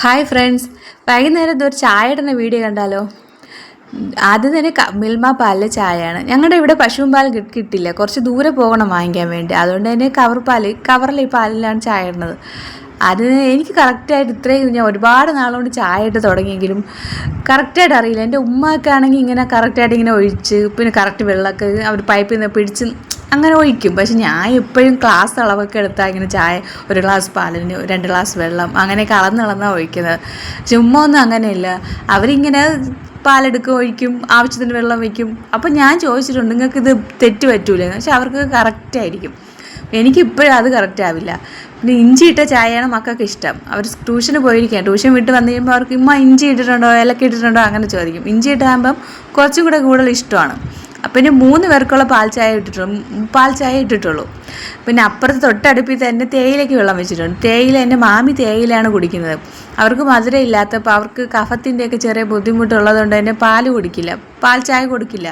Hi friends, വൈകുന്നേരം ഒരു ചായയുടെ വീഡിയോ കണ്ടാലോ? ആദ്യം തന്നെ മിൽമ പാലിലെ ചായയാണ്. ഞങ്ങളുടെ ഇവിടെ പശുവും പാൽ കിട്ടില്ല, കുറച്ച് ദൂരെ പോകണം വാങ്ങിക്കാൻ വേണ്ടി. അതുകൊണ്ട് തന്നെ കവറിൽ ഈ പാലിലാണ് ചായ ഇടുന്നത്. അതിന് എനിക്ക് കറക്റ്റായിട്ട് ഇത്രയും ഞാൻ ഒരുപാട് നാളുകൊണ്ട് ചായ ഇട്ട് തുടങ്ങിയെങ്കിലും കറക്റ്റായിട്ട് അറിയില്ല. എൻ്റെ ഉമ്മക്കാണെങ്കിൽ ഇങ്ങനെ കറക്റ്റായിട്ട് ഇങ്ങനെ ഒഴിച്ച് പിന്നെ കറക്റ്റ് വെള്ളമൊക്കെ അവർ പൈപ്പിൽ നിന്ന് പിടിച്ച് അങ്ങനെ ഒഴിക്കും. പക്ഷെ ഞാൻ എപ്പോഴും ഗ്ലാസ് അളവൊക്കെ എടുത്താൽ ഇങ്ങനെ ചായ ഒരു ഗ്ലാസ് പാലിന് 2 ഗ്ലാസ് വെള്ളം അങ്ങനെയൊക്കെ അളന്നാണ് ഒഴിക്കുന്നത്. പക്ഷെ ഉമ്മ ഒന്നും അങ്ങനെയില്ല. അവരിങ്ങനെ പാലെടുക്കും, ഒഴിക്കും, ആവശ്യത്തിന് വെള്ളം വയ്ക്കും. അപ്പം ഞാൻ ചോദിച്ചിട്ടുണ്ട്, നിങ്ങൾക്കിത് തെറ്റ് പറ്റൂലേ? പക്ഷെ അവർക്ക് കറക്റ്റായിരിക്കും. എനിക്കിപ്പോഴും അത് കറക്റ്റ് ആവില്ല. പിന്നെ ഇഞ്ചി ഇട്ട ചായയാണ് മക്കൾക്ക് ഇഷ്ടം. അവർ ട്യൂഷന് പോയിരിക്കാം, ട്യൂഷൻ വിട്ട് വന്നു കഴിയുമ്പോൾ അവർക്ക് ഇഞ്ചി ഇട്ടിട്ടുണ്ടോ, ഏലക്ക ഇട്ടിട്ടുണ്ടോ അങ്ങനെ ചോദിക്കും. ഇഞ്ചി ഇട്ടാകുമ്പം കുറച്ചും കൂടെ കൂടുതൽ ഇഷ്ടമാണ്. പിന്നെ 3 പേർക്കുള്ള പാൽ ചായ ഇട്ടിട്ടുള്ളൂ. പിന്നെ അപ്പുറത്ത് തൊട്ടടുപ്പിൽ തന്നെ തേയിലയ്ക്ക് വെള്ളം വെച്ചിട്ടുണ്ട്. തേയില എൻ്റെ മാമി തേയിലയാണ് കുടിക്കുന്നത്. അവർക്ക് മധുരം ഇല്ലാത്തപ്പോൾ അവർക്ക് കഫത്തിൻ്റെയൊക്കെ ചെറിയ ബുദ്ധിമുട്ടുള്ളതുകൊണ്ട് തന്നെ പാൽ ചായ കൊടുക്കില്ല.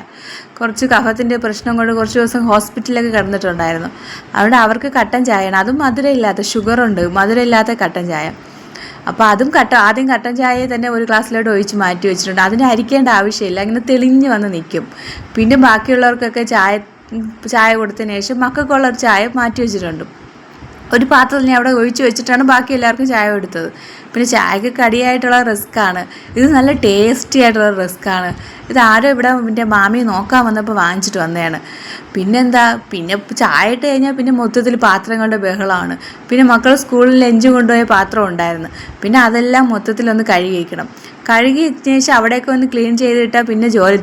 കുറച്ച് കഫത്തിൻ്റെ പ്രശ്നം കൊണ്ട് കുറച്ച് ദിവസം ഹോസ്പിറ്റലിലൊക്കെ കിടന്നിട്ടുണ്ടായിരുന്നു. അതുകൊണ്ട് അവർക്ക് കട്ടൻ ചായയാണ്, അതും മധുരം ഇല്ലാത്ത, ഷുഗറുണ്ട്, മധുരം ഇല്ലാത്ത കട്ടൻ ചായ. അപ്പോൾ അതും ആദ്യം കട്ടൻ ചായയെ തന്നെ ഒരു ഗ്ലാസ്സിലോട്ട് ഒഴിച്ച് മാറ്റി വെച്ചിട്ടുണ്ട്. അതിന് അരിക്കേണ്ട ആവശ്യമില്ല, ഇങ്ങനെ തെളിഞ്ഞ് വന്ന് നിൽക്കും. പിന്നെ ബാക്കിയുള്ളവർക്കൊക്കെ ചായ കൊടുത്തതിന് ശേഷം മക്കൾക്കുള്ളൊരു ചായ മാറ്റി വെച്ചിട്ടുണ്ട്. ഒരു പാത്രത്തിൽ ഞാൻ അവിടെ ഒഴിച്ച് വെച്ചിട്ടാണ് ബാക്കി എല്ലാവർക്കും ചായ കൊടുത്തത്. പിന്നെ ചായക്ക് കടിയായിട്ടുള്ള റിസ്ക്കാണ് ഇത്, നല്ല ടേസ്റ്റി ആയിട്ടുള്ള റിസ്ക്കാണ് ഇത്. ആരോ ഇവിടെ എൻ്റെ മാമിയെ നോക്കാൻ വന്നപ്പോൾ വാങ്ങിച്ചിട്ട് വന്നതാണ്. പിന്നെ ചായ ഇട്ട് കഴിഞ്ഞാൽ പിന്നെ മൊത്തത്തിൽ പാത്രങ്ങളുടെ ബഹളമാണ്. പിന്നെ മക്കൾ സ്കൂളിൽ ലഞ്ച് കൊണ്ടുപോയ പാത്രം ഉണ്ടായിരുന്നു. പിന്നെ അതെല്ലാം മൊത്തത്തിലൊന്ന് കഴുകി വയ്ക്കണം. കഴുകി ശേഷം അവിടെയൊക്കെ ഒന്ന് ക്ലീൻ ചെയ്തിട്ടാൽ പിന്നെ ജോലി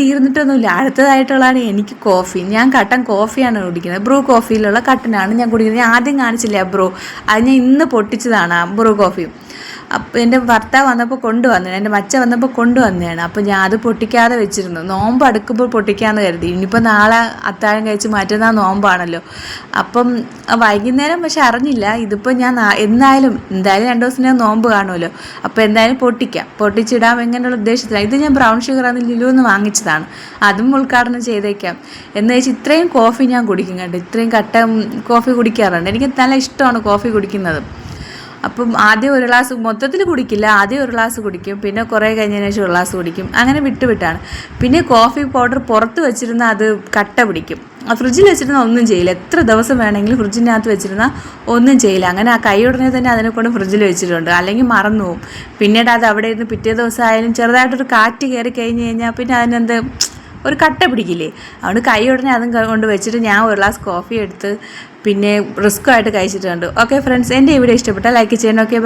തീർന്നിട്ടൊന്നുമില്ല. അടുത്തതായിട്ടുള്ളതാണ് എനിക്ക് കോഫി. ഞാൻ കട്ടൻ കോഫിയാണ് കുടിക്കുന്നത്. ബ്രൂ കോഫിയിലുള്ള കട്ടനാണ് ഞാൻ കുടിക്കുന്നത്. ഞാൻ ആദ്യം കാണിച്ചില്ല ബ്രൂ, അത് ഞാൻ ഇന്ന് പൊട്ടിച്ചതാണ് ബ്രൂ കോഫി. അപ്പം എൻ്റെ ഭർത്താവ് വന്നപ്പോൾ കൊണ്ടുവന്നതാണ്, എൻ്റെ മച്ച വന്നപ്പോൾ കൊണ്ടുവന്നതാണ്. അപ്പോൾ ഞാൻ അത് പൊട്ടിക്കാതെ വെച്ചിരുന്നു. നോമ്പ് അടുക്കുമ്പോൾ പൊട്ടിക്കാമെന്ന് കരുതി. ഇനിയിപ്പോൾ നാളെ അത്താഴം കഴിച്ച് മറ്റന്നാൾ നോമ്പാണല്ലോ. അപ്പം വൈകുന്നേരം പക്ഷെ അറിഞ്ഞില്ല. ഇതിപ്പോൾ ഞാൻ എന്തായാലും 2 ദിവസം നോമ്പ് കാണുമല്ലോ. അപ്പോൾ എന്തായാലും പൊട്ടിച്ചിടാം എങ്ങനെയുള്ള ഉദ്ദേശത്തിലാണ്. ഇത് ഞാൻ ബ്രൗൺ ഷുഗറാണ് ലുലുന്ന് വാങ്ങിച്ചതാണ്. അതും ഉദ്ഘാടനം ചെയ്തേക്കാം എന്ന് വെച്ചാൽ ഇത്രയും കോഫി ഞാൻ കുടിക്കും കണ്ട്. ഇത്രയും കട്ടൻ കോഫി കുടിക്കാറുണ്ട്. എനിക്ക് നല്ല ഇഷ്ടമാണ് കോഫി കുടിക്കുന്നത്. അപ്പം ആദ്യം 1 ഗ്ലാസ് മൊത്തത്തിൽ കുടിക്കില്ല, ആദ്യം 1 ഗ്ലാസ് കുടിക്കും, പിന്നെ കുറേ കഴിഞ്ഞതിന് ശേഷം 1 ഗ്ലാസ് കുടിക്കും, അങ്ങനെ വിട്ടാണ്. പിന്നെ കോഫി പൗഡർ പുറത്ത് വെച്ചിരുന്ന അത് കട്ട പിടിക്കും. ഫ്രിഡ്ജിൽ വെച്ചിരുന്ന ഒന്നും ചെയ്യില്ല. എത്ര ദിവസം വേണമെങ്കിലും ഫ്രിഡ്ജിനകത്ത് വെച്ചിരുന്ന ഒന്നും ചെയ്യില്ല. അങ്ങനെ ആ കൈയുടനെ തന്നെ അതിനെക്കൊണ്ട് ഫ്രിഡ്ജിൽ വെച്ചിട്ടുണ്ട്, അല്ലെങ്കിൽ മറന്നു പോകും. പിന്നീട് അത് അവിടെ ഇരുന്ന് പിറ്റേ ദിവസം ആയാലും ചെറുതായിട്ടൊരു കാറ്റ് കയറി കഴിഞ്ഞ് കഴിഞ്ഞാൽ പിന്നെ അതിനെന്ത് ഒരു കട്ട പിടിക്കില്ലേ. അതുകൊണ്ട് കൈ ഉടനെ അതും കൊണ്ട് വെച്ചിട്ട് ഞാൻ 1 ഗ്ലാസ് കോഫി എടുത്ത് പിന്നെ റിസ്ക്കുമായിട്ട് കഴിച്ചിട്ടുണ്ട്. ഓക്കെ ഫ്രണ്ട്സ്, എൻ്റെ ഈ വീഡിയോ ഇഷ്ടപ്പെട്ടാൽ ലൈക്ക് ചെയ്യണം. ഓക്കെ.